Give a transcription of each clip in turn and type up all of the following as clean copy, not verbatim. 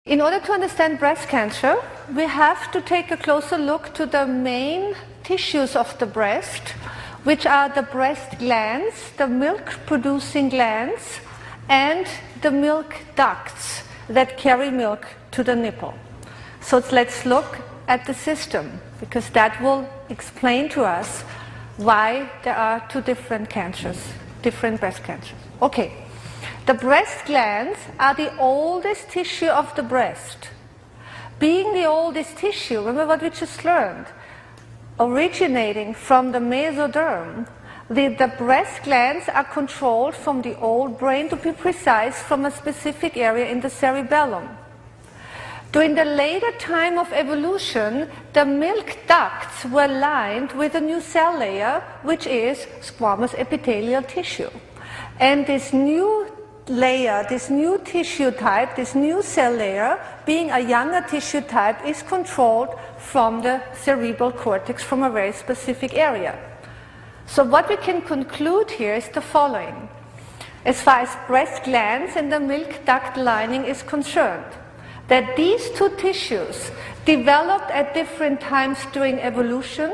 In order to understand breast cancer, we have to take a closer look to the main tissues of the breast, which are the breast glands, the milk-producing glands, and the milk ducts that carry milk to the nipple. So let's look at the system, because that will explain to us why there are two different cancers, different breast cancers. Okay. The breast glands are the oldest tissue of the breast. Being the oldest tissue, remember what we just learned, originating from the mesoderm, the breast glands are controlled from the old brain, to be precise, from a specific area in the cerebellum. During the later time of evolution, the milk ducts were lined with a new cell layer, which is squamous epithelial tissue. And this new layer, this new tissue type, this new cell layer, being a younger tissue type, is controlled from the cerebral cortex, from a very specific area. So what we can conclude here is the following. As far as breast glands and the milk duct lining is concerned, that these two tissues developed at different times during evolution.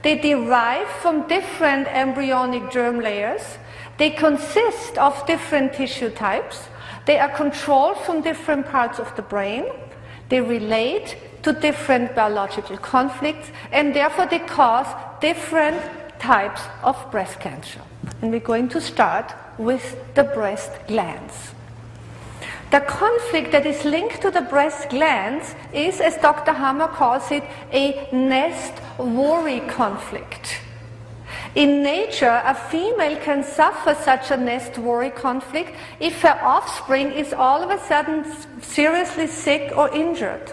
They derive from different embryonic germ layers. They consist of different tissue types. They are controlled from different parts of the brain. They relate to different biological conflicts, and therefore they cause different types of breast cancer. And we're going to start with the breast glands. The conflict that is linked to the breast glands is, as Dr. Hammer calls it, a nest-worry conflict. In nature, a female can suffer such a nest-worry conflict if her offspring is all of a sudden seriously sick or injured.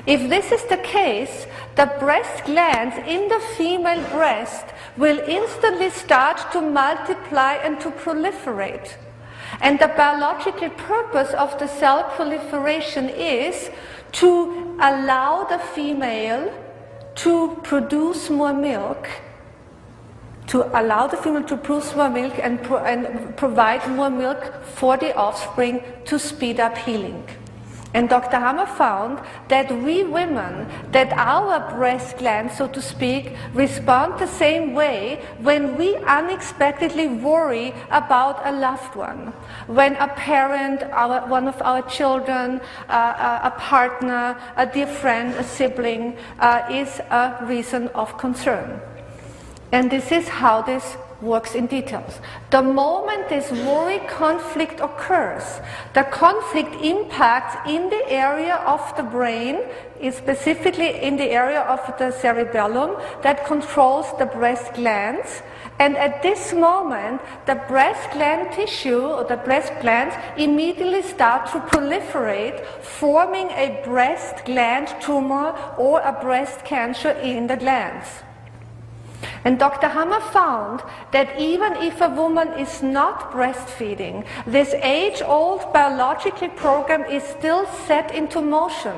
If this is the case, the breast glands in the female breast will instantly start to multiply and to proliferate. And the biological purpose of the cell proliferation is to allow the female to produce more milk, and provide more milk for the offspring to speed up healing. And Dr. Hammer found that we women, that our breast glands, so to speak, respond the same way when we unexpectedly worry about a loved one. When a parent, one of our children, a partner, a dear friend, a sibling is a reason of concern. And this is how this works in details. The moment this worry conflict occurs, the conflict impacts in the area of the brain, specifically in the area of the cerebellum that controls the breast glands. And at this moment, the breast gland tissue, or the breast glands, immediately start to proliferate, forming a breast gland tumor or a breast cancer in the glands. And Dr. Hammer found that even if a woman is not breastfeeding, this age-old biological program is still set into motion,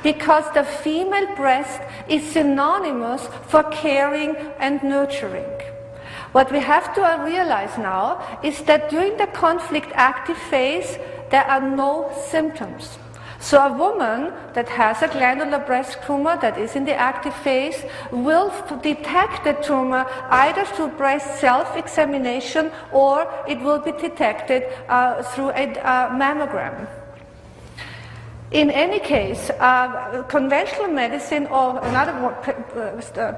because the female breast is synonymous for caring and nurturing. What we have to realize now is that during the conflict active phase, there are no symptoms. So a woman that has a glandular breast tumor that is in the active phase will detect the tumor either through breast self-examination, or it will be detected through a mammogram. In any case, conventional medicine, or another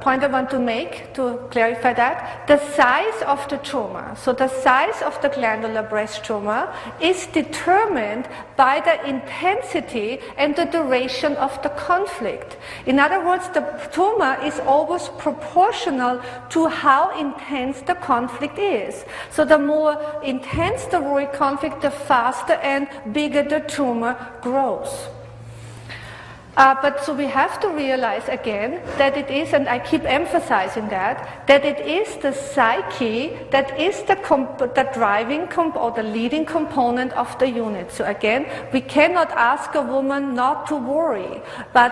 point I want to make to clarify that, the size of the tumor, so the size of the glandular breast tumor, is determined by the intensity and the duration of the conflict. In other words, the tumor is always proportional to how intense the conflict is. So the more intense the worry conflict, the faster and bigger the tumor grows. But so we have to realize again that it is, and I keep emphasizing that it is the psyche that is the driving or the leading component of the unit. So again, we cannot ask a woman not to worry. But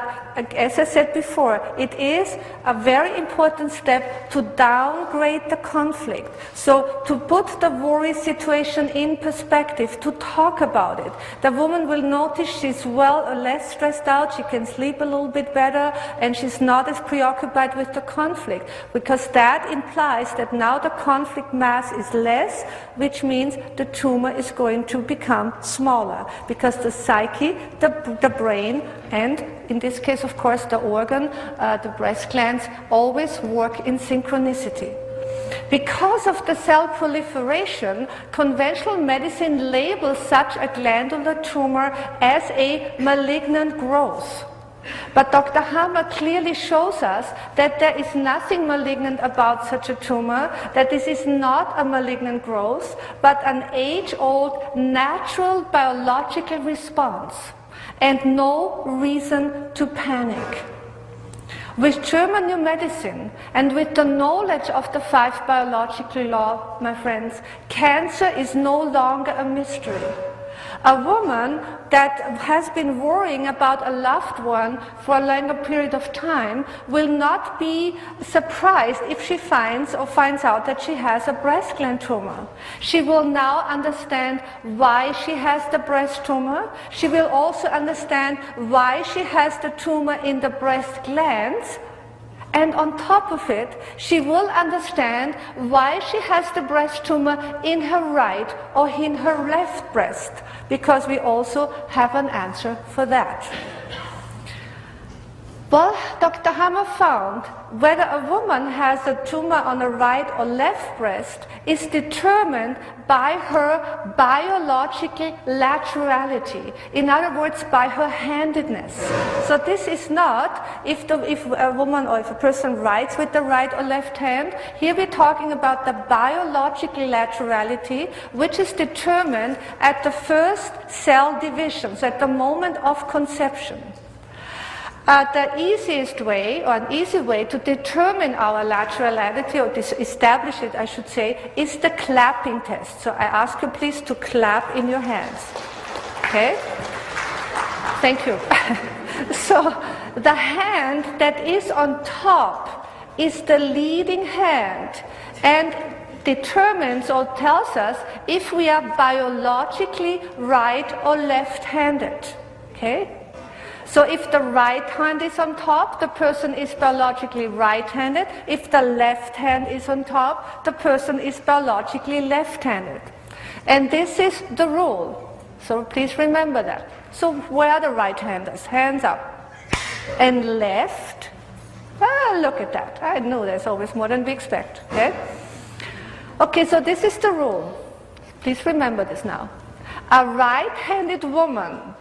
as I said before, it is a very important step to downgrade the conflict. So to put the worry situation in perspective, to talk about it. The woman will notice she's less stressed out, she can sleep a little bit better, and she's not as preoccupied with the conflict, because that implies that now the conflict mass is less, which means the tumor is going to become smaller, because the psyche, the brain, and in this case, of course, the organ, the breast glands, always work in synchronicity. Because of the cell proliferation, conventional medicine labels such a glandular tumor as a malignant growth. But Dr. Hammer clearly shows us that there is nothing malignant about such a tumor, that this is not a malignant growth, but an age-old natural biological response, and no reason to panic. With German new medicine and with the knowledge of the 5 biological laws, my friends, cancer is no longer a mystery. A woman that has been worrying about a loved one for a longer period of time will not be surprised if she finds out that she has a breast gland tumor. She will now understand why she has the breast tumor. She will also understand why she has the tumor in the breast glands. And on top of it, she will understand why she has the breast tumor in her right or in her left breast, because we also have an answer for that. Well, Dr. Hammer found whether a woman has a tumor on the right or left breast is determined by her biological laterality. In other words, by her handedness. So this is not if a woman or if a person writes with the right or left hand. Here we're talking about the biological laterality, which is determined at the first cell divisions, at the moment of conception. The easiest way, or an easy way to determine our laterality, or to establish it, I should say, is the clapping test. So I ask you please to clap in your hands. Okay? Thank you. So the hand that is on top is the leading hand and determines or tells us if we are biologically right or left-handed. Okay? So if the right hand is on top, the person is biologically right-handed. If the left hand is on top, the person is biologically left-handed. And this is the rule. So please remember that. So where are the right-handers? Hands up. And left. Look at that. I know there's always more than we expect. Okay? Okay, so this is the rule. Please remember this now. A right-handed woman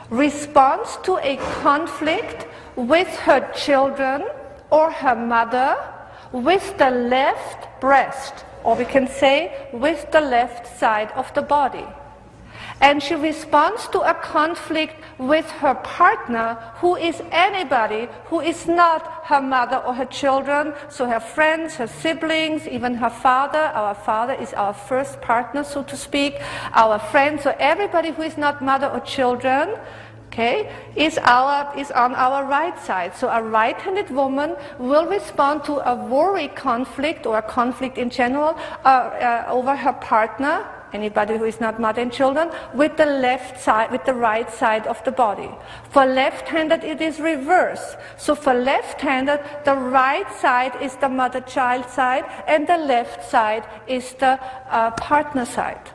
responds to a conflict with her children or her mother with the left breast, or we can say with the left side of the body. And she responds to a conflict with her partner, who is anybody who is not her mother or her children, so her friends, her siblings, even her father. Our father is our first partner, so to speak. Our friends, so everybody who is not mother or children, okay, is on our right side. So a right-handed woman will respond to a worry conflict or a conflict in general over her partner, anybody who is not mother and children, with the left side, with the right side of the body. For left-handed, it is reverse. So for left-handed, the right side is the mother-child side, and the left side is the partner side.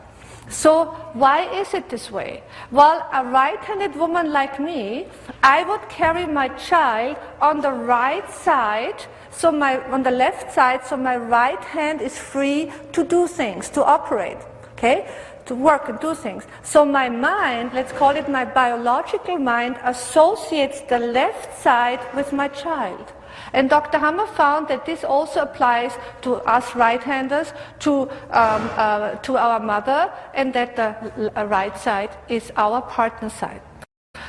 So why is it this way? Well, a right-handed woman like me, I would carry my child on the right side, so on the left side, so my right hand is free to do things, to operate, okay, to work and do things. So my mind, let's call it my biological mind, associates the left side with my child. And Dr. Hammer found that this also applies to us right-handers, to our mother, and that the right side is our partner side.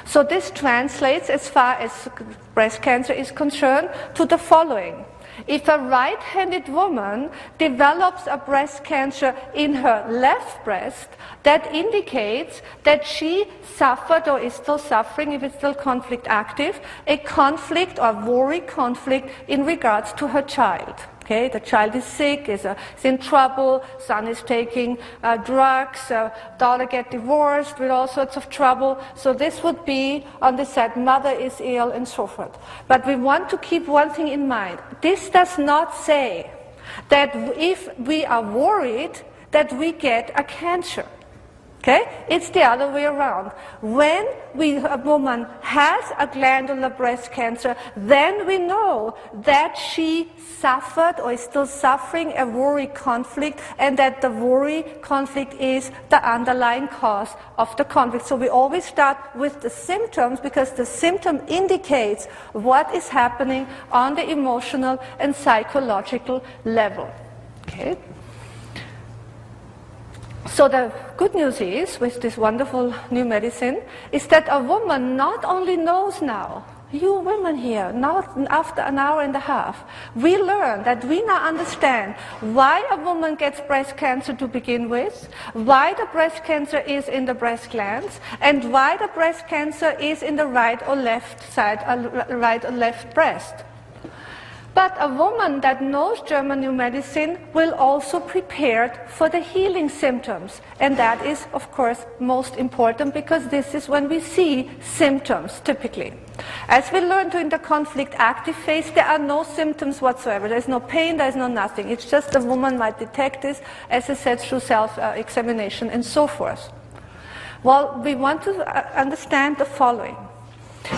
So this translates, as far as breast cancer is concerned, to the following. If a right-handed woman develops a breast cancer in her left breast, that indicates that she suffered or is still suffering, if it's still conflict active, a conflict or worry conflict in regards to her child. Okay, the child is sick, is in trouble, son is taking drugs, daughter get divorced with all sorts of trouble. So this would be on the side, mother is ill and so forth. But we want to keep one thing in mind. This does not say that if we are worried that we get a cancer. Okay? It's the other way around. When a woman has a glandular breast cancer, then we know that she suffered or is still suffering a worry conflict, and that the worry conflict is the underlying cause of the conflict. So we always start with the symptoms, because the symptom indicates what is happening on the emotional and psychological level. Okay? So the good news is, with this wonderful new medicine, is that a woman not only knows now, you women here, now after an hour and a half, we learn that we now understand why a woman gets breast cancer to begin with, why the breast cancer is in the breast glands, and why the breast cancer is in the right or left side, right or left breast. But a woman that knows German New Medicine will also prepare for the healing symptoms. And that is, of course, most important, because this is when we see symptoms, typically. As we learned in the conflict active phase, there are no symptoms whatsoever. There's no pain, there's no nothing. It's just the woman might detect this, as I said, through self-examination and so forth. Well, we want to understand the following.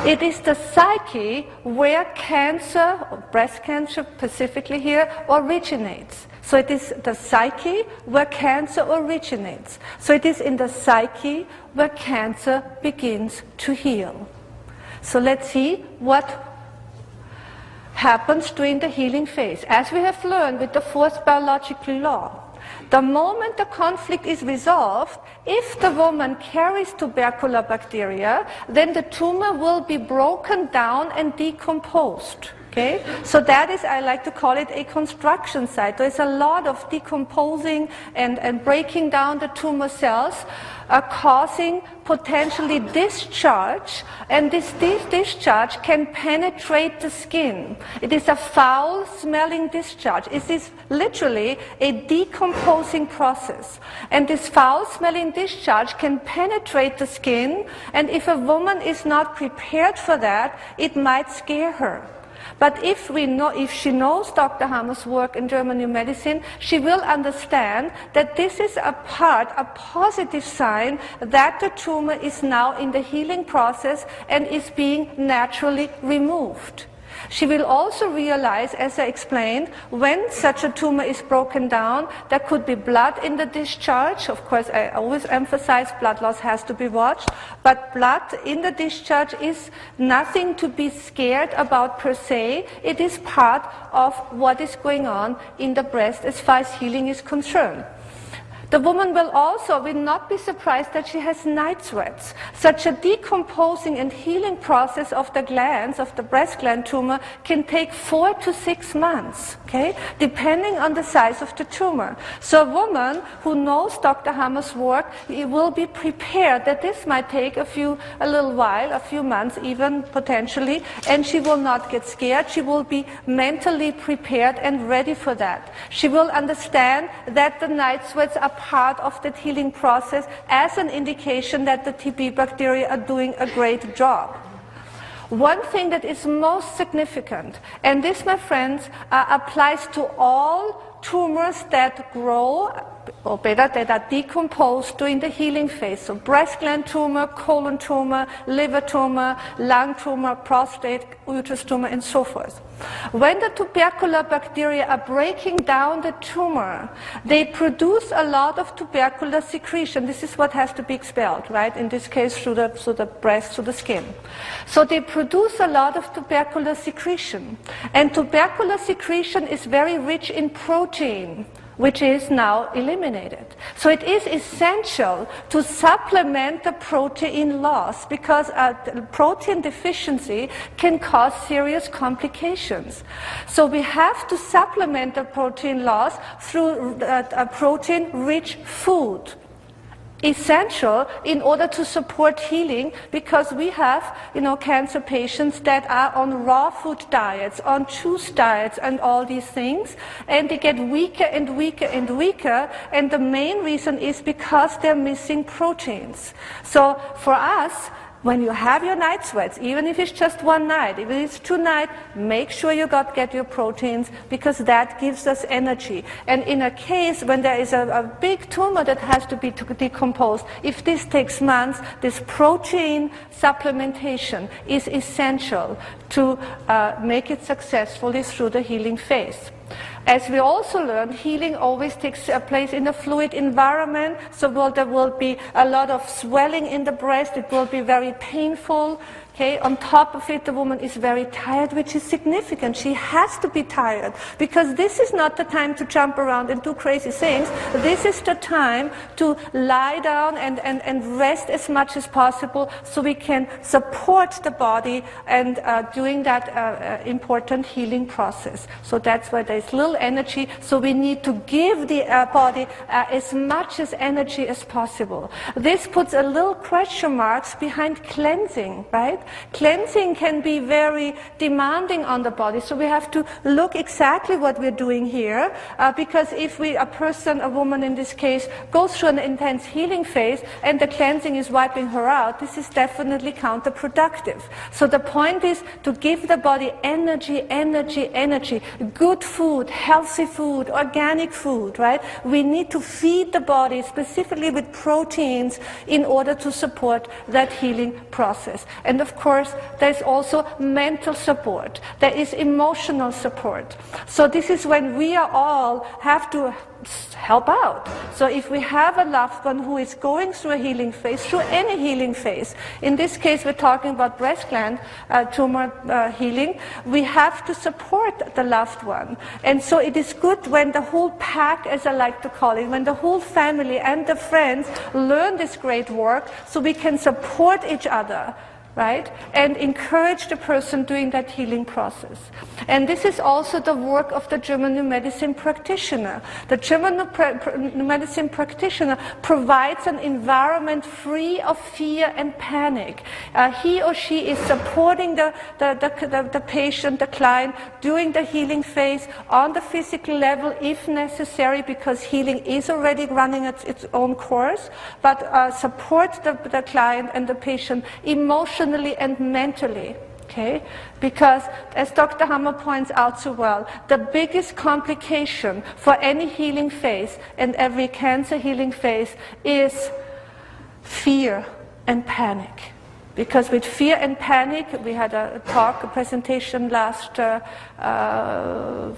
It is the psyche where cancer, or breast cancer specifically here, originates. So it is the psyche where cancer originates. So it is in the psyche where cancer begins to heal. So let's see what happens during the healing phase. As we have learned with the fourth biological law, the moment the conflict is resolved, if the woman carries tubercular bacteria, then the tumor will be broken down and decomposed. Okay? So that is, I like to call it a construction site. There is a lot of decomposing and breaking down the tumor cells, causing potentially discharge, and this discharge can penetrate the skin. It is a foul-smelling discharge. It is literally a decomposing process. And this foul-smelling discharge can penetrate the skin, and if a woman is not prepared for that, it might scare her. But if she knows Dr. Hammer's work in German New Medicine, she will understand that this is a positive sign that the tumor is now in the healing process and is being naturally removed. She will also realize, as I explained, when such a tumor is broken down, there could be blood in the discharge. Of course, I always emphasize blood loss has to be watched, but blood in the discharge is nothing to be scared about per se. It is part of what is going on in the breast as far as healing is concerned. The woman will not be surprised that she has night sweats. Such a decomposing and healing process of the glands, of the breast gland tumor, can take 4 to 6 months, okay, depending on the size of the tumor. So a woman who knows Dr. Hammer's work will be prepared that this might take a little while, a few months even potentially, and she will not get scared. She will be mentally prepared and ready for that. She will understand that the night sweats are part of that healing process as an indication that the TB bacteria are doing a great job. One thing that is most significant, and this, my friends, applies to all tumors that grow, or better, that are decomposed during the healing phase. So breast gland tumor, colon tumor, liver tumor, lung tumor, prostate, uterus tumor, and so forth. When the tubercular bacteria are breaking down the tumor, they produce a lot of tubercular secretion. This is what has to be expelled, right? In this case, through the breast, through the skin. So they produce a lot of tubercular secretion. And tubercular secretion is very rich in protein. which is now eliminated. So it is essential to supplement the protein loss, because protein deficiency can cause serious complications. So we have to supplement the protein loss through a protein-rich food. Essential in order to support healing, because we have, cancer patients that are on raw food diets, on juice diets and all these things, and they get weaker and weaker and weaker, and the main reason is because they're missing proteins. So for us, when you have your night sweats, even if it's just one night, even if it's 2 nights, make sure you get your proteins, because that gives us energy. And in a case when there is a big tumor that has to be decomposed, if this takes months, this protein supplementation is essential to make it successfully through the healing phase. As we also learned, healing always takes place in a fluid environment, so there will be a lot of swelling in the breast, it will be very painful. Okay, on top of it, the woman is very tired, which is significant. She has to be tired, because this is not the time to jump around and do crazy things. This is the time to lie down and rest as much as possible, so we can support the body and doing that important healing process. So that's why there's little energy, so we need to give the body as much as energy as possible. This puts a little question marks behind cleansing, right? Cleansing can be very demanding on the body, so we have to look exactly what we're doing here, because if a woman in this case, goes through an intense healing phase and the cleansing is wiping her out, this is definitely counterproductive. So the point is to give the body energy, energy, energy, good food, healthy food, organic food, right? We need to feed the body specifically with proteins in order to support that healing process. And of course, there's also mental support. There is emotional support. So this is when we all have to help out. So if we have a loved one who is going through a healing phase, through any healing phase, in this case we're talking about breast gland tumor healing, we have to support the loved one. And so it is good when the whole pack, as I like to call it, when the whole family and the friends learn this great work, so we can support each other, right? And encourage the person doing that healing process. And this is also the work of the German New Medicine practitioner. The German New Medicine practitioner provides an environment free of fear and panic. He or she is supporting the patient, the client, during the healing phase on the physical level if necessary, because healing is already running its own course, but support the client and the patient emotionally and mentally, okay? Because, as Dr. Hammer points out so well, the biggest complication for any healing phase and every cancer healing phase is fear and panic. Because with fear and panic, we had a presentation last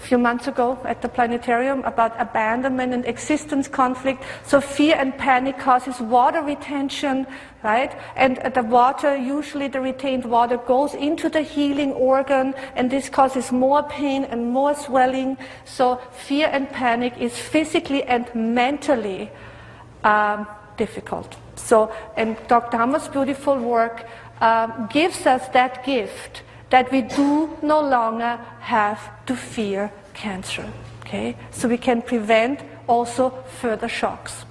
few months ago at the planetarium about abandonment and existence conflict. So fear and panic causes water retention, right? And the water, usually the retained water, goes into the healing organ, and this causes more pain and more swelling. So fear and panic is physically and mentally difficult. So, and Dr. Hammer's beautiful work gives us that gift that we do no longer have to fear cancer, okay? So we can prevent also further shocks.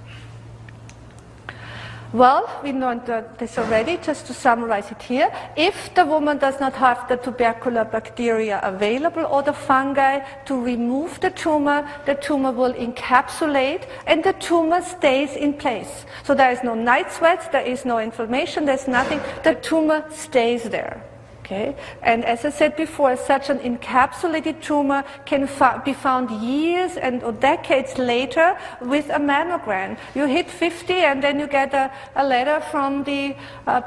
Well, we know this already, just to summarize it here. If the woman does not have the tubercular bacteria available or the fungi to remove the tumor will encapsulate and the tumor stays in place. So there is no night sweats, there is no inflammation, there's nothing, the tumor stays there. Okay? And as I said before, such an encapsulated tumor can be found years or decades later with a mammogram. You hit 50 and then you get a letter from the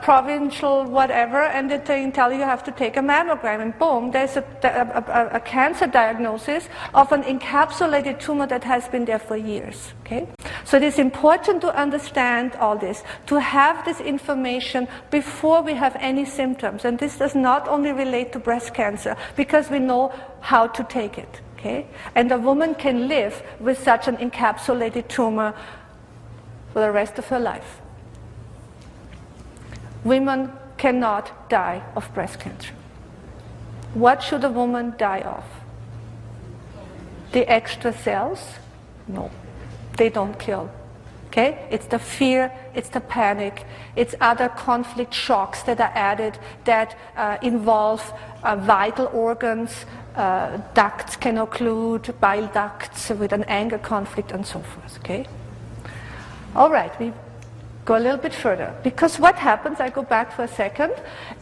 provincial whatever, and they tell you have to take a mammogram, and boom, there's a cancer diagnosis of an encapsulated tumor that has been there for years. Okay? So it is important to understand all this, to have this information before we have any symptoms. And this does not only relate to breast cancer, because we know how to take it. Okay? And a woman can live with such an encapsulated tumor for the rest of her life. Women cannot die of breast cancer. What should a woman die of? The extra cells? No, they don't kill. Okay? It's the fear, it's the panic, it's other conflict shocks that are added that involve vital organs, ducts can occlude, bile ducts with an anger conflict and so forth. Okay? All right, we go a little bit further. Because what happens, I go back for a second,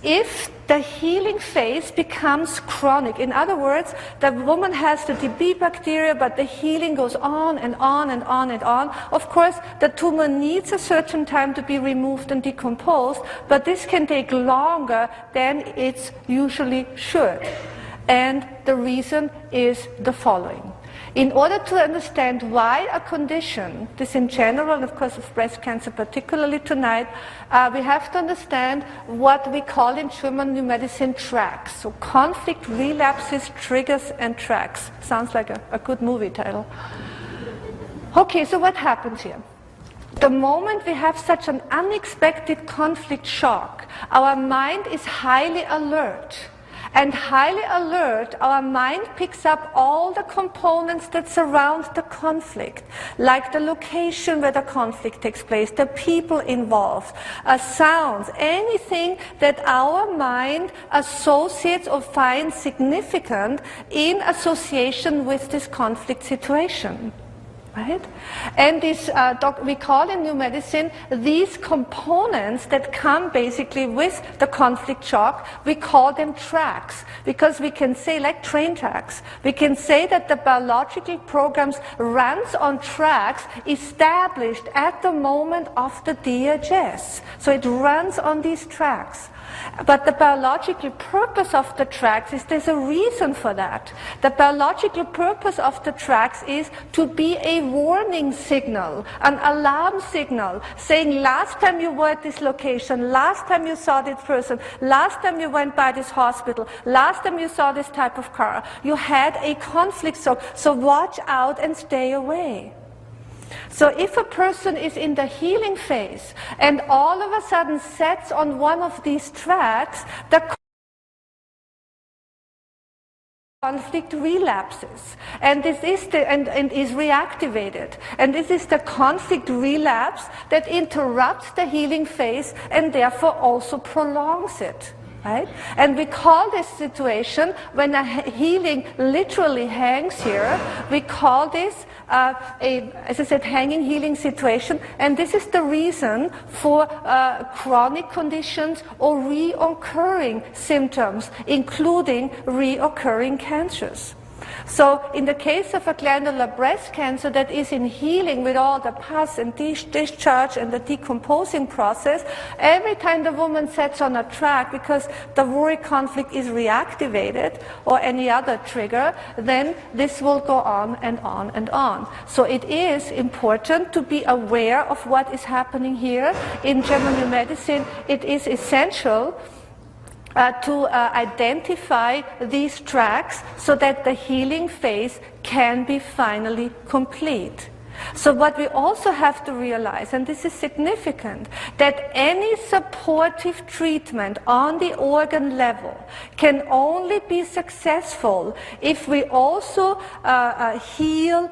if the healing phase becomes chronic, in other words, the woman has the TB bacteria, but the healing goes on and on and on and on. Of course, the tumor needs a certain time to be removed and decomposed, but this can take longer than it usually should. And the reason is the following. In order to understand why a condition, this in general, and of course of breast cancer particularly tonight, we have to understand what we call in German New Medicine tracks. So conflict, relapses, triggers, and tracks. Sounds like a good movie title. Okay, so what happens here? The moment we have such an unexpected conflict shock, our mind is highly alert. And highly alert, our mind picks up all the components that surround the conflict, like the location where the conflict takes place, the people involved, sounds, anything that our mind associates or finds significant in association with this conflict situation. Right? And this, we call in New Medicine these components that come basically with the conflict shock, we call them tracks, because we can say, like train tracks, we can say that the biological programs runs on tracks established at the moment of the DHS. So it runs on these tracks. But the biological purpose of the tracks is there's a reason for that. The biological purpose of the tracks is to be a warning signal, an alarm signal, saying last time you were at this location, last time you saw this person, last time you went by this hospital, last time you saw this type of car, you had a conflict, so watch out and stay away. So if a person is in the healing phase and all of a sudden sets on one of these tracks, the conflict relapses, and this is and is reactivated. And this is the conflict relapse that interrupts the healing phase and therefore also prolongs it. Right? And we call this situation, when a healing literally hangs here, we call this as I said, hanging healing situation, and this is the reason for chronic conditions or reoccurring symptoms, including reoccurring cancers. So in the case of a glandular breast cancer that is in healing with all the pus and discharge and the decomposing process, every time the woman sets on a track because the worry conflict is reactivated or any other trigger, then this will go on and on and on. So it is important to be aware of what is happening here. In German New Medicine, it is essential to identify these tracks so that the healing phase can be finally complete. So what we also have to realize, and this is significant, that any supportive treatment on the organ level can only be successful if we also heal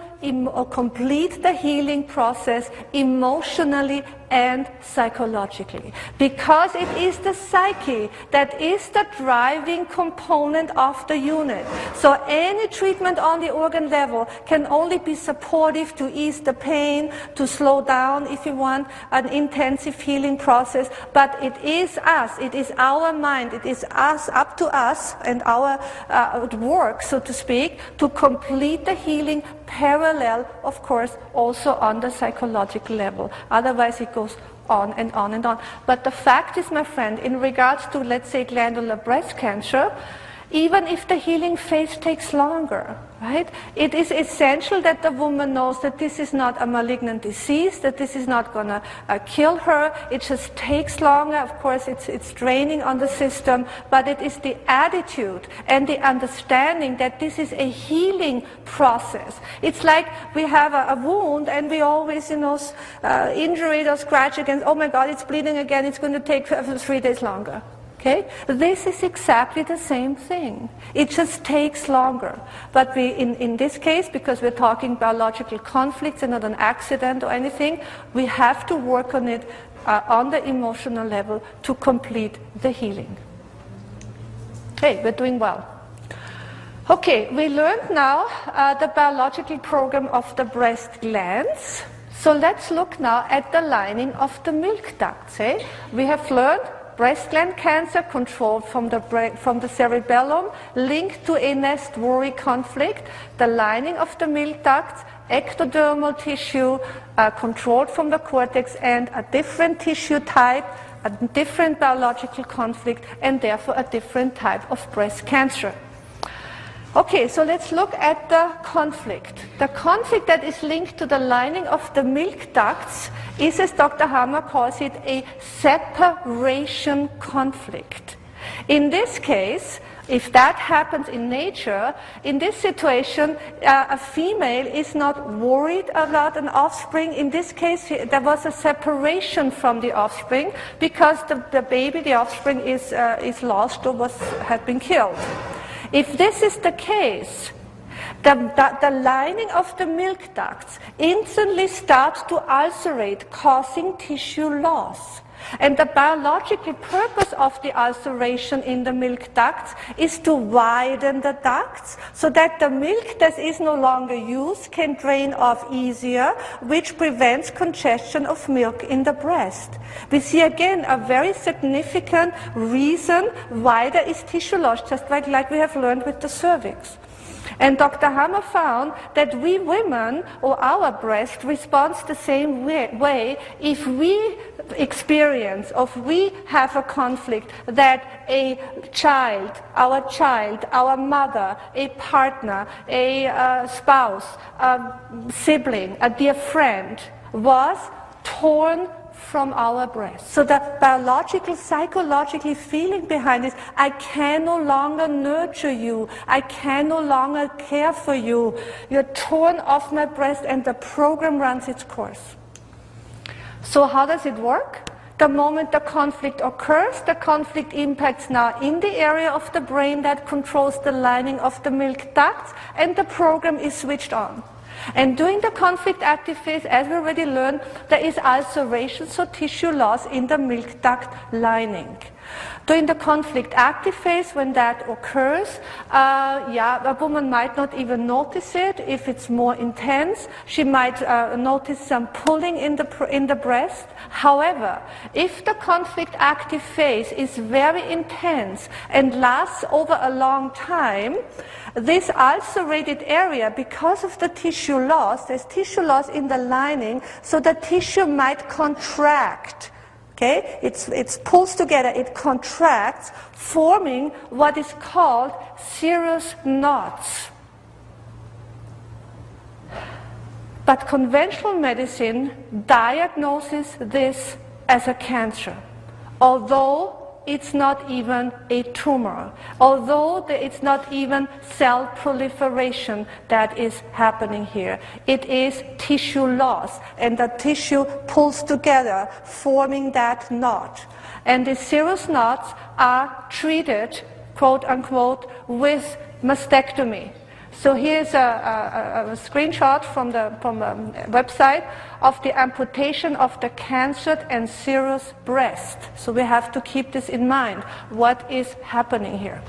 or complete the healing process emotionally and psychologically, because it is the psyche that is the driving component of the unit. So any treatment on the organ level can only be supportive to ease the pain, to slow down, if you want, an intensive healing process, but it is us, it is our mind, it is us, up to us and our work, so to speak, to complete the healing parallel, of course, also on the psychological level. Otherwise it goes on and on and on. But the fact is, my friend, in regards to, let's say, glandular breast cancer, even if the healing phase takes longer, right? It is essential that the woman knows that this is not a malignant disease, that this is not going to kill her. It just takes longer. Of course, it's draining on the system, but it is the attitude and the understanding that this is a healing process. It's like we have a wound and we always, injure it or scratch against, oh my God, it's bleeding again, it's going to take 3 days longer. Okay? This is exactly the same thing. It just takes longer. But in this case, because we're talking biological conflicts and not an accident or anything, we have to work on it on the emotional level to complete the healing. Okay, we're doing well. Okay, we learned now the biological program of the breast glands. So let's look now at the lining of the milk ducts. We have learned breast gland cancer controlled from the cerebellum, linked to a nest-worry conflict, the lining of the milk ducts, ectodermal tissue controlled from the cortex, and a different tissue type, a different biological conflict, and therefore a different type of breast cancer. Okay, so let's look at the conflict. The conflict that is linked to the lining of the milk ducts is, as Dr. Hammer calls it, a separation conflict. In this case, if that happens in nature, in this situation, a female is not worried about an offspring. In this case, there was a separation from the offspring because the baby, the offspring, is lost or had been killed. If this is the case, the lining of the milk ducts instantly starts to ulcerate, causing tissue loss. And the biological purpose of the ulceration in the milk ducts is to widen the ducts so that the milk that is no longer used can drain off easier, which prevents congestion of milk in the breast. We see again a very significant reason why there is tissue loss, just like we have learned with the cervix. And Dr. Hammer found that we women, or our breast, responds the same way if we experience, or if we have a conflict that a child, our mother, a partner, a spouse, a sibling, a dear friend was torn from our breast. So the biological, psychological feeling behind this, I can no longer nurture you, I can no longer care for you, you're torn off my breast, and the program runs its course. So how does it work? The moment the conflict occurs, the conflict impacts now in the area of the brain that controls the lining of the milk ducts, and the program is switched on. And during the conflict active phase, as we already learned, there is ulceration, so tissue loss in the milk duct lining. During the conflict active phase, when that occurs, a woman might not even notice it. If it's more intense, she might notice some pulling in the breast. However, if the conflict active phase is very intense and lasts over a long time, this ulcerated area, because of the tissue loss, there's tissue loss in the lining, so the tissue might contract. Okay? It's pulls together, it contracts, forming what is called serous knots. But conventional medicine diagnoses this as a cancer, although it's not even a tumor, although it's not even cell proliferation that is happening here. It is tissue loss, and the tissue pulls together, forming that knot. And the serous knots are treated, quote unquote, with mastectomy. So here's a screenshot from the website of the amputation of the cancered and serous breast. So we have to keep this in mind, what is happening here.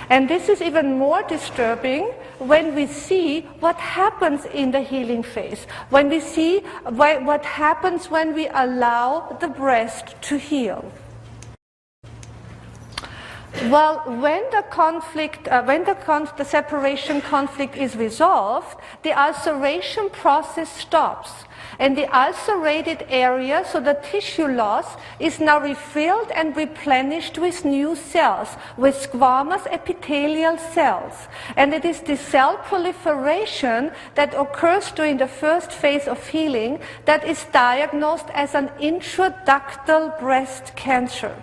And this is even more disturbing when we see what happens in the healing phase, when we see what happens when we allow the breast to heal. Well, when the conflict, the separation conflict is resolved, the ulceration process stops. And the ulcerated area, so the tissue loss, is now refilled and replenished with new cells, with squamous epithelial cells. And it is the cell proliferation that occurs during the first phase of healing that is diagnosed as an intraductal breast cancer.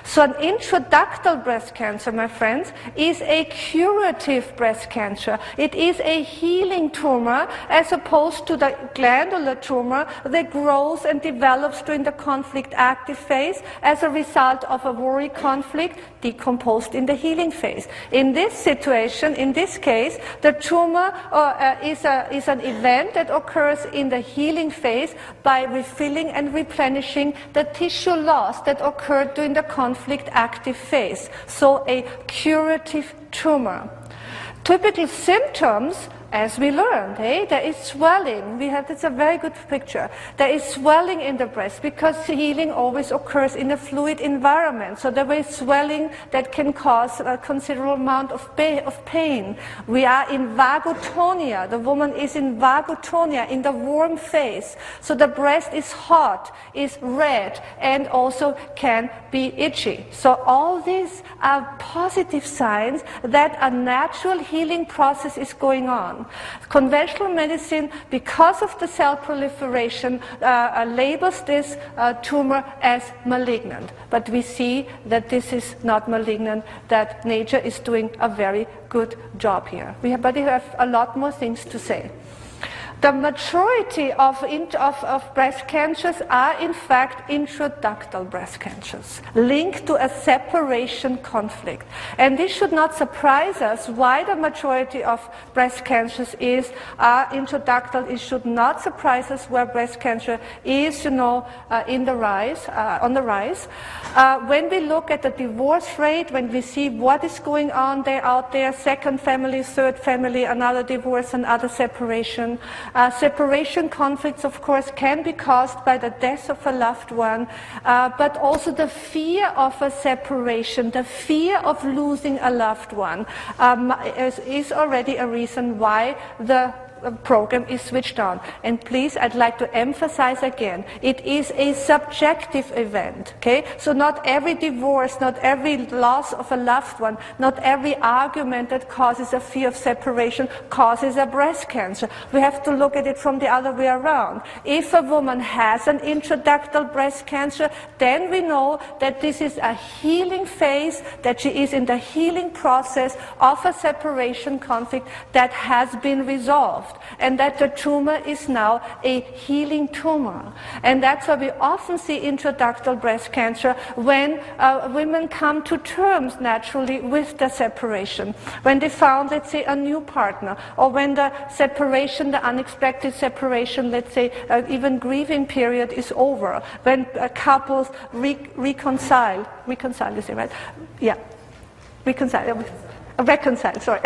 So an intraductal breast cancer, my friends, is a curative breast cancer. It is a healing tumor as opposed to the glandular tumor that grows and develops during the conflict active phase as a result of a worry conflict decomposed in the healing phase. In this situation, in this case, the tumor is an event that occurs in the healing phase by refilling and replenishing the tissue loss that occurred during the conflict active phase. So a curative tumor. Typical symptoms, as we learned, there is swelling. It's a very good picture. There is swelling in the breast because healing always occurs in a fluid environment. So there is swelling that can cause a considerable amount of pain. We are in vagotonia. The woman is in vagotonia, in the warm phase. So the breast is hot, is red, and also can be itchy. So all these are positive signs that a natural healing process is going on. Conventional medicine, because of the cell proliferation, labels this tumor as malignant. But we see that this is not malignant, that nature is doing a very good job here. But we have a lot more things to say. The majority of breast cancers are in fact intraductal breast cancers, linked to a separation conflict. And this should not surprise us. Why the majority of breast cancers are intraductal, it should not surprise us where breast cancer is, on the rise. When we look at the divorce rate, when we see what is going on out there, second family, third family, another divorce, another separation. Separation conflicts, of course, can be caused by the death of a loved one, but also the fear of a separation, the fear of losing a loved one is already a reason why the program is switched on. And please, I'd like to emphasize again, it is a subjective event, okay? So not every divorce, not every loss of a loved one, not every argument that causes a fear of separation causes a breast cancer. We have to look at it from the other way around. If a woman has an intraductal breast cancer, then we know that this is a healing phase, that she is in the healing process of a separation conflict that has been resolved, and that the tumor is now a healing tumor. And that's why we often see intraductal breast cancer when women come to terms naturally with the separation, when they found, let's say, a new partner, or when the separation, the unexpected separation, let's say, even grieving period is over, when couples reconcile, is it right? Yeah, reconcile, sorry.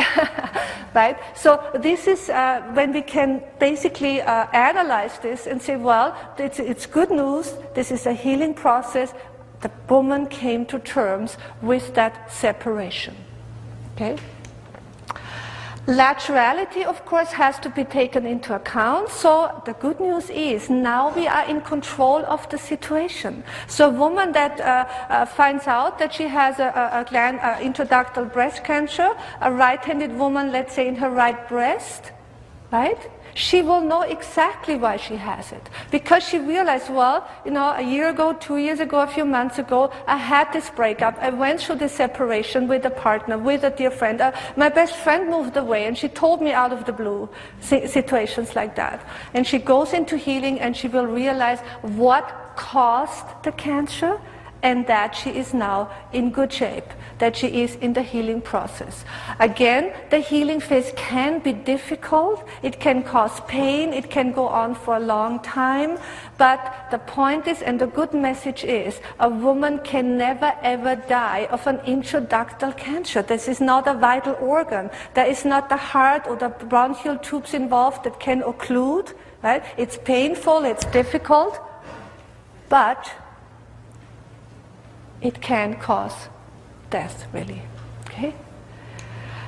Right? So this is when we can basically analyze this and say, well, it's good news, this is a healing process, the woman came to terms with that separation. Okay? Laterality, of course, has to be taken into account. So the good news is now we are in control of the situation. So a woman that finds out that she has an intraductal breast cancer, a right-handed woman, let's say in her right breast, right? She will know exactly why she has it. Because she realized, well, a year ago, 2 years ago, a few months ago, I had this breakup. I went through this separation with a partner, with a dear friend. My best friend moved away and she told me out of the blue, situations like that. And she goes into healing and she will realize what caused the cancer, and that she is now in good shape, that she is in the healing process. Again, the healing phase can be difficult, it can cause pain, it can go on for a long time, but the point is, and the good message is, a woman can never ever die of an intraductal cancer. This is not a vital organ. There is not the heart or the bronchial tubes involved that can occlude, right? It's painful, it's difficult, but it can cause death, really. Okay?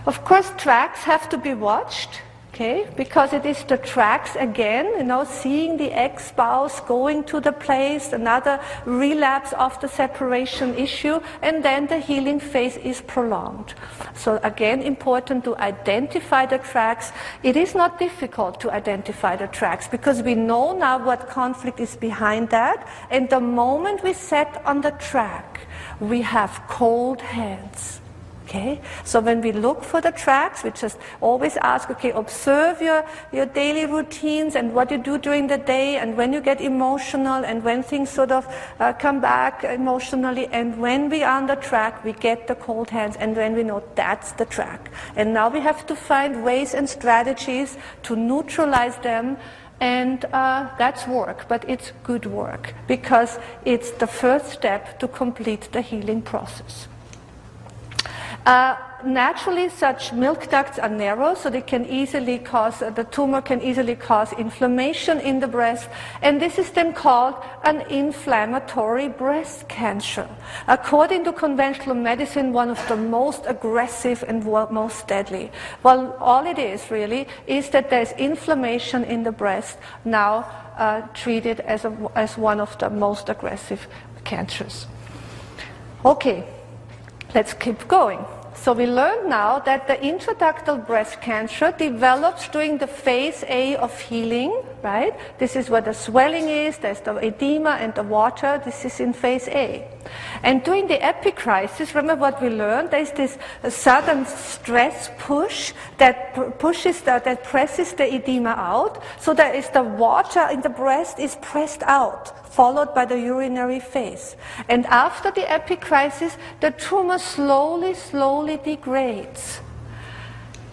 Of course, tracks have to be watched, okay, because it is the tracks again, seeing the ex-spouse going to the place, another relapse of the separation issue, and then the healing phase is prolonged. So again, important to identify the tracks. It is not difficult to identify the tracks because we know now what conflict is behind that, and the moment we set on the track, we have cold hands. Okay? So when we look for the tracks, we just always ask, okay, observe your daily routines and what you do during the day, and when you get emotional and when things sort of come back emotionally, and when we are on the track, we get the cold hands, and when we know that's the track. And now we have to find ways and strategies to neutralize them, and that's work, but it's good work because it's the first step to complete the healing process. Naturally, such milk ducts are narrow, so they can easily cause, the tumor can easily cause inflammation in the breast, and this is then called an inflammatory breast cancer. According to conventional medicine, one of the most aggressive and most deadly. Well, all it is really is that there's inflammation in the breast, now treated as one of the most aggressive cancers. Okay, let's keep going. So we learned now that the intraductal breast cancer develops during the phase A of healing, right? This is where the swelling is, there's the edema and the water, this is in phase A. And during the epicrisis, remember what we learned, there's this sudden stress push that presses the edema out, so that is the water in the breast is pressed out, followed by the urinary phase. And after the epicrisis, the tumor slowly degrades.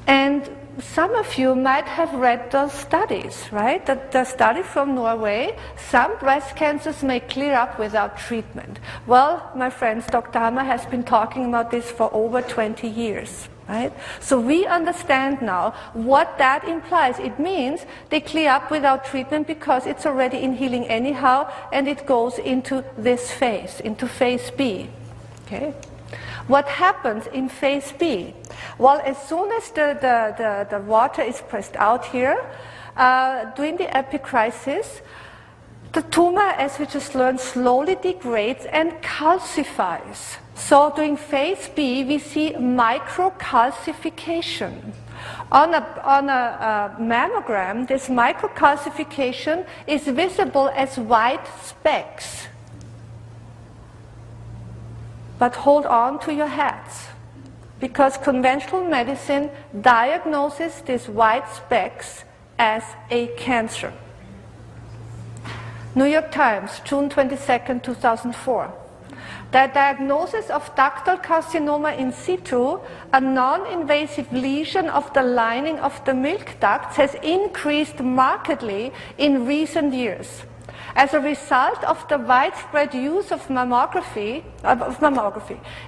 And some of you might have read those studies, right? The study from Norway, some breast cancers may clear up without treatment. Well, my friends, Dr. Hammer has been talking about this for over 20 years. Right? So we understand now what that implies. It means they clear up without treatment because it's already in healing anyhow, and it goes into this phase, into phase B. Okay? What happens in phase B? Well, as soon as the water is pressed out here, during the epicrisis, the tumor, as we just learned, slowly degrades and calcifies. So during phase B, we see microcalcification. On a mammogram, this microcalcification is visible as white specks. But hold on to your hats, because conventional medicine diagnoses these white specks as a cancer. New York Times, June 22nd, 2004. The diagnosis of ductal carcinoma in situ, a non-invasive lesion of the lining of the milk ducts, has increased markedly in recent years. As a result of the widespread use of mammography.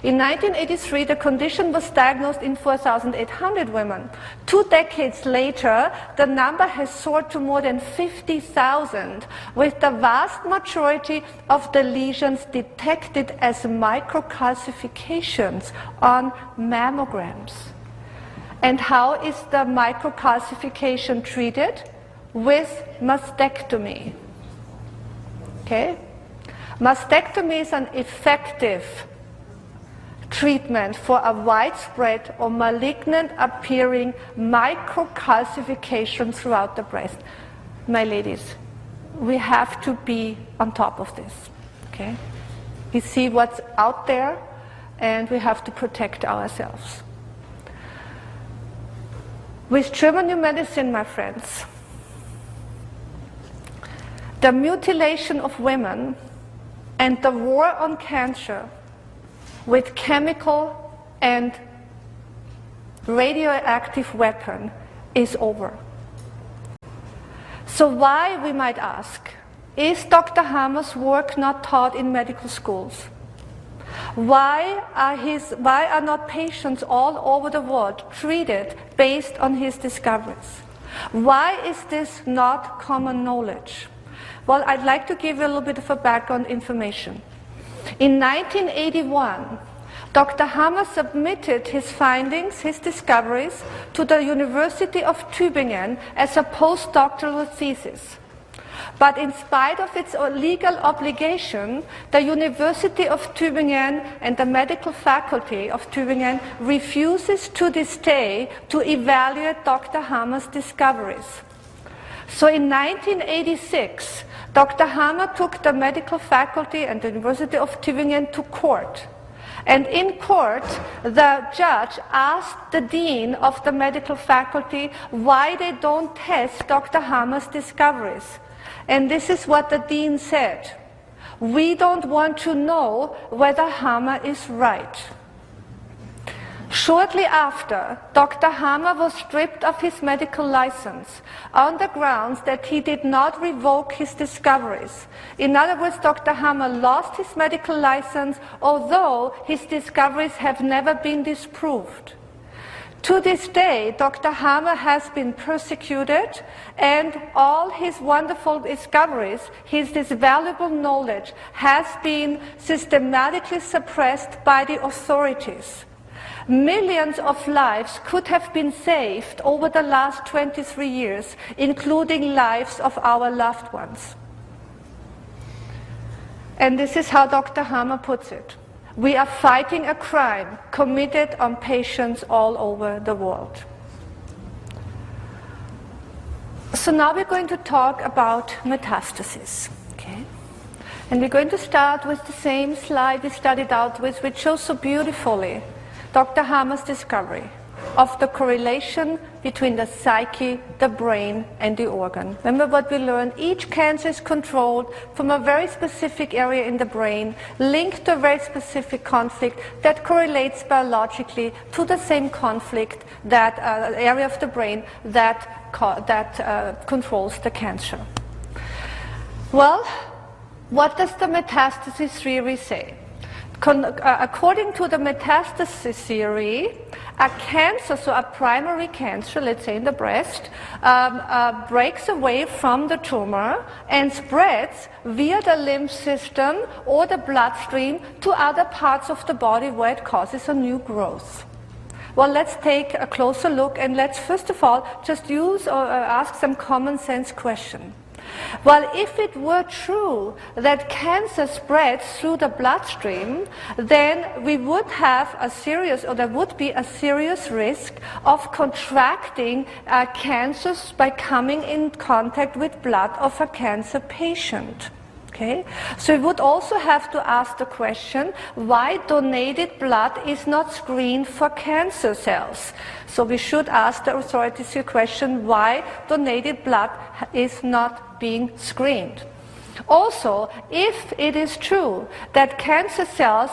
In 1983, the condition was diagnosed in 4,800 women. 2 decades later, the number has soared to more than 50,000, with the vast majority of the lesions detected as microcalcifications on mammograms. And how is the microcalcification treated? With mastectomy. Okay? Mastectomy is an effective treatment for a widespread or malignant appearing microcalcification throughout the breast. My ladies, we have to be on top of this. Okay? We see what's out there, and we have to protect ourselves. With German New Medicine, my friends, the mutilation of women and the war on cancer with chemical and radioactive weapon is over. So why, we might ask, is Dr. Hammer's work not taught in medical schools? Why are not patients all over the world treated based on his discoveries? Why is this not common knowledge? Well, I'd like to give you a little bit of a background information. In 1981, Dr. Hammer submitted his findings, his discoveries, to the University of Tübingen as a postdoctoral thesis. But in spite of its legal obligation, the University of Tübingen and the medical faculty of Tübingen refuses to this day to evaluate Dr. Hammer's discoveries. So in 1986, Dr. Hammer took the medical faculty and the University of Tübingen to court. And in court, the judge asked the dean of the medical faculty why they don't test Dr. Hammer's discoveries. And this is what the dean said: "We don't want to know whether Hammer is right." Shortly after, Dr. Hammer was stripped of his medical license on the grounds that he did not revoke his discoveries. In other words, Dr. Hammer lost his medical license, although his discoveries have never been disproved. To this day, Dr. Hammer has been persecuted, and all his wonderful discoveries, this valuable knowledge, has been systematically suppressed by the authorities. Millions of lives could have been saved over the last 23 years, including lives of our loved ones. And this is how Dr. Hammer puts it: "We are fighting a crime committed on patients all over the world." So now we're going to talk about metastasis. Okay? And we're going to start with the same slide we started out with, which shows so beautifully Dr. Hammer's discovery of the correlation between the psyche, the brain, and the organ. Remember what we learned? Each cancer is controlled from a very specific area in the brain, linked to a very specific conflict that correlates biologically to the same conflict, that area of the brain that controls the cancer. Well, what does the metastasis theory say? According to the metastasis theory, a cancer, so a primary cancer, let's say in the breast, breaks away from the tumor and spreads via the lymph system or the bloodstream to other parts of the body where it causes a new growth. Well, let's take a closer look, and let's first of all just use or ask some common sense question. Well, if it were true that cancer spreads through the bloodstream, then we would have there would be a serious risk of contracting cancers by coming in contact with blood of a cancer patient. Okay? So we would also have to ask the question why donated blood is not screened for cancer cells. So we should ask the authorities the question why donated blood is not being screened. Also, if it is true that cancer cells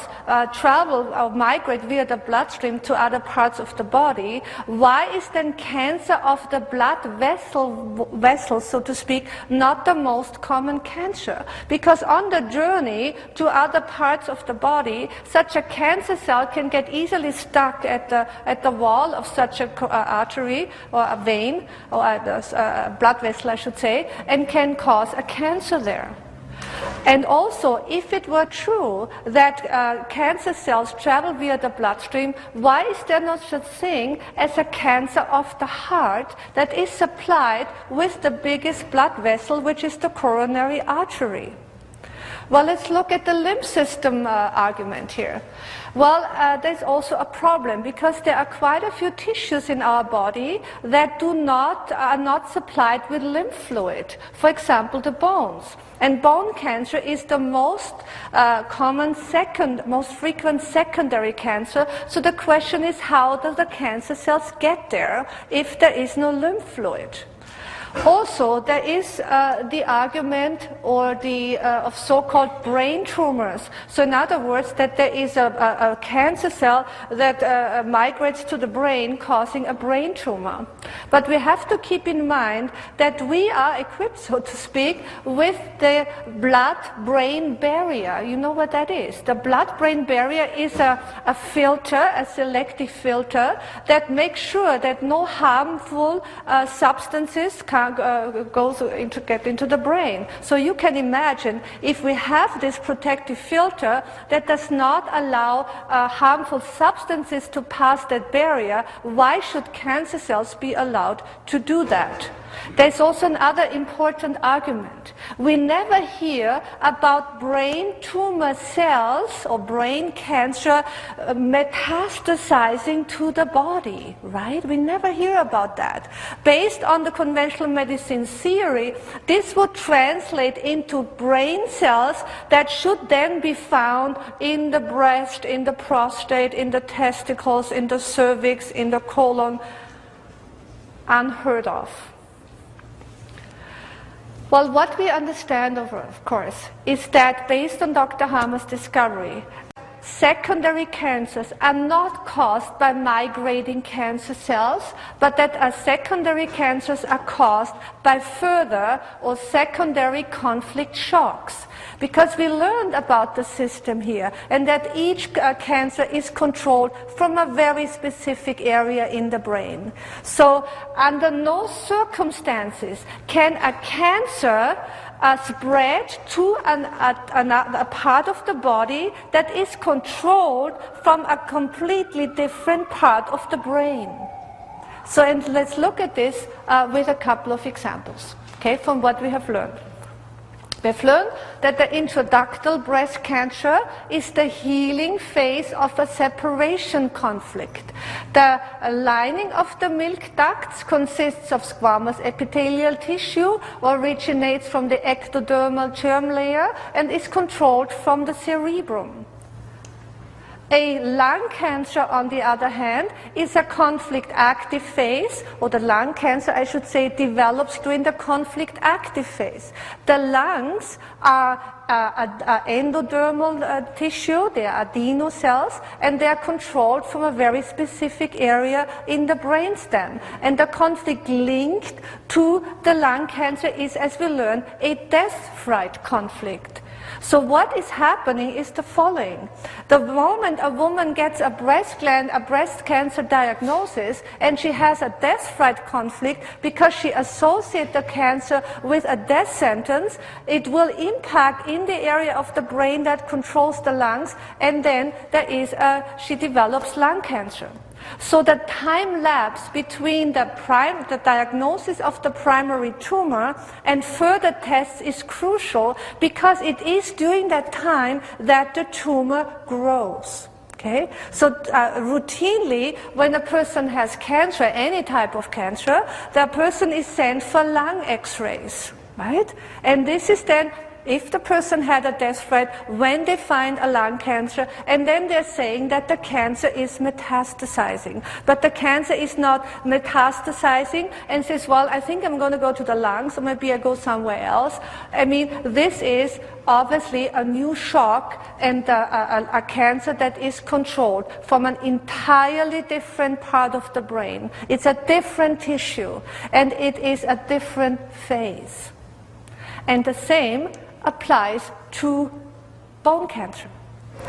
travel or migrate via the bloodstream to other parts of the body, why is then cancer of the blood vessel, so to speak, not the most common cancer? Because on the journey to other parts of the body, such a cancer cell can get easily stuck at the wall of such an artery or a vein, or a blood vessel, I should say, and can cause a cancer there. And also, if it were true that cancer cells travel via the bloodstream, why is there no such thing as a cancer of the heart that is supplied with the biggest blood vessel, which is the coronary artery? Well, let's look at the lymph system argument here. Well, there's also a problem because there are quite a few tissues in our body that are not supplied with lymph fluid. For example, the bones. And bone cancer is the most most frequent secondary cancer. So the question is, how do the cancer cells get there if there is no lymph fluid? Also, there is the argument of so-called brain tumors. So in other words, that there is a cancer cell that migrates to the brain, causing a brain tumor. But we have to keep in mind that we are equipped, so to speak, with the blood-brain barrier. You know what that is? The blood-brain barrier is a filter, a selective filter, that makes sure that no harmful substances come get into the brain. So you can imagine if we have this protective filter that does not allow harmful substances to pass that barrier, why should cancer cells be allowed to do that? There's also another important argument. We never hear about brain tumor cells or brain cancer metastasizing to the body, right? We never hear about that. Based on the conventional medicine theory, this would translate into brain cells that should then be found in the breast, in the prostate, in the testicles, in the cervix, in the colon. Unheard of. Well, what we understand, of course, is that based on Dr. Harmer's discovery, secondary cancers are not caused by migrating cancer cells, but that secondary cancers are caused by further or secondary conflict shocks. Because we learned about the system here, and that each cancer is controlled from a very specific area in the brain. So under no circumstances can a cancer spread to a part of the body that is controlled from a completely different part of the brain. So and let's look at this with a couple of examples, okay, from what we have learned. We've learned that the intraductal breast cancer is the healing phase of a separation conflict. The lining of the milk ducts consists of squamous epithelial tissue, originates from the ectodermal germ layer, and is controlled from the cerebrum. A lung cancer, on the other hand, is a conflict active phase, or the lung cancer, I should say, develops during the conflict active phase. The lungs are endodermal tissue, they are adenocells, and they are controlled from a very specific area in the brainstem. And the conflict linked to the lung cancer is, as we learned, a death-fright conflict. So what is happening is the following. The moment a woman gets a breast cancer diagnosis, and she has a death-fright conflict because she associates the cancer with a death sentence, it will impact in the area of the brain that controls the lungs, and then she develops lung cancer. So the time lapse between the diagnosis of the primary tumor and further tests is crucial, because it is during that time that the tumor grows. Okay? So routinely, when a person has cancer, any type of cancer, the person is sent for lung x-rays, right? And this is then, if the person had a death threat, when they find a lung cancer, and then they're saying that the cancer is metastasizing. But the cancer is not metastasizing, and says, well, I think I'm going to go to the lungs, or maybe I go somewhere else. I mean, this is obviously a new shock, and a cancer that is controlled from an entirely different part of the brain. It's a different tissue, and it is a different phase. And the same applies to bone cancer.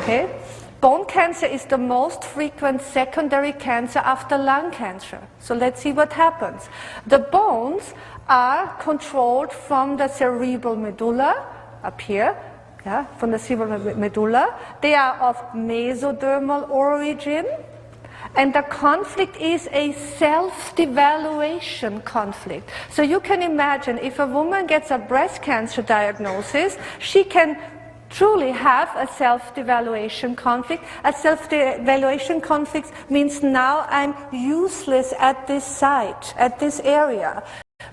Okay? Bone cancer is the most frequent secondary cancer after lung cancer. So let's see what happens. The bones are controlled from the cerebral medulla, up here, from the cerebral medulla. They are of mesodermal origin. And the conflict is a self-devaluation conflict. So you can imagine, if a woman gets a breast cancer diagnosis, she can truly have a self-devaluation conflict. A self-devaluation conflict means now I'm useless at this site, at this area.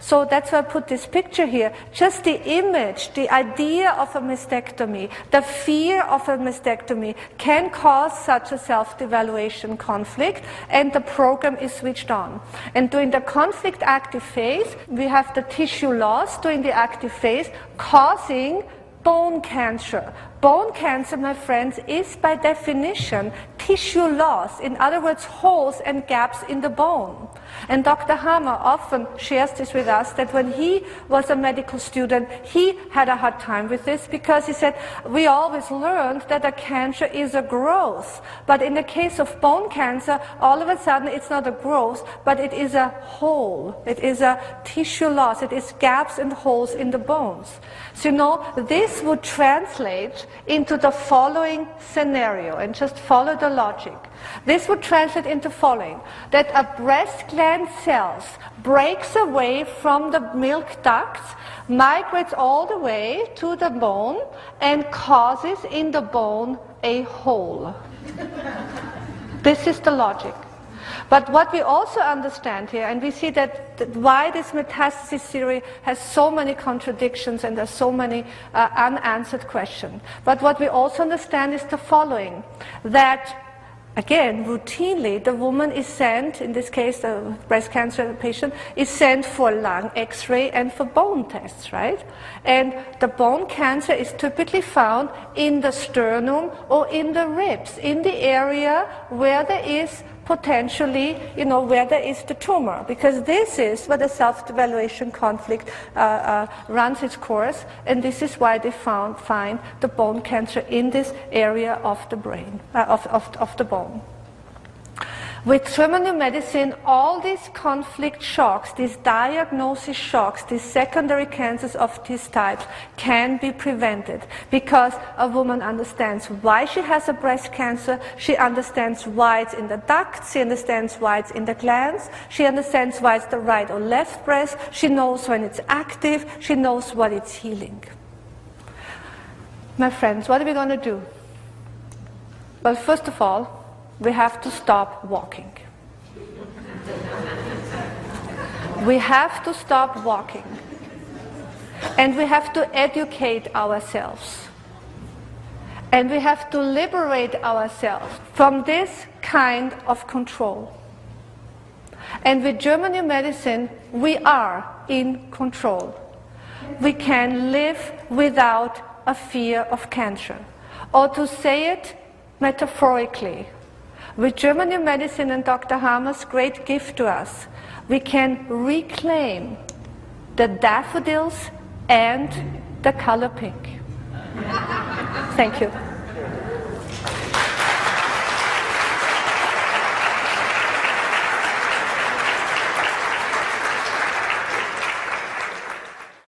So that's why I put this picture here. Just the image, the idea of a mastectomy, the fear of a mastectomy can cause such a self-devaluation conflict, and the program is switched on. And during the conflict active phase, we have the tissue loss during the active phase, causing bone cancer. Bone cancer, my friends, is by definition tissue loss, in other words, holes and gaps in the bone. And Dr. Hammer often shares this with us, that when he was a medical student, he had a hard time with this, because he said, we always learned that a cancer is a growth. But in the case of bone cancer, all of a sudden it's not a growth, but it is a hole. It is a tissue loss. It is gaps and holes in the bones. So this would translate into the following scenario, and just follow the logic. This would translate into following, that a breast gland cells breaks away from the milk ducts, migrates all the way to the bone, and causes in the bone a hole. This is the logic. But what we also understand here, and we see that why this metastasis theory has so many contradictions and there's so many unanswered questions. But what we also understand is the following, that again, routinely, the woman is sent, in this case, the breast cancer patient, is sent for lung x-ray and for bone tests, right? And the bone cancer is typically found in the sternum or in the ribs, in the area where there is potentially, where there is the tumor, because this is where the self-evaluation conflict runs its course, and this is why they find the bone cancer in this area of the brain, of the bone. With German new medicine, all these conflict shocks, these diagnosis shocks, these secondary cancers of these types can be prevented, because a woman understands why she has a breast cancer, she understands why it's in the ducts, she understands why it's in the glands, she understands why it's the right or left breast, she knows when it's active, she knows what it's healing. My friends, what are we going to do? Well, first of all, we have to stop walking. We have to stop walking. And we have to educate ourselves. And we have to liberate ourselves from this kind of control. And with German new medicine, we are in control. We can live without a fear of cancer. Or to say it metaphorically, with German new medicine and Dr. Hammer's great gift to us, we can reclaim the daffodils and the color pink. Thank you.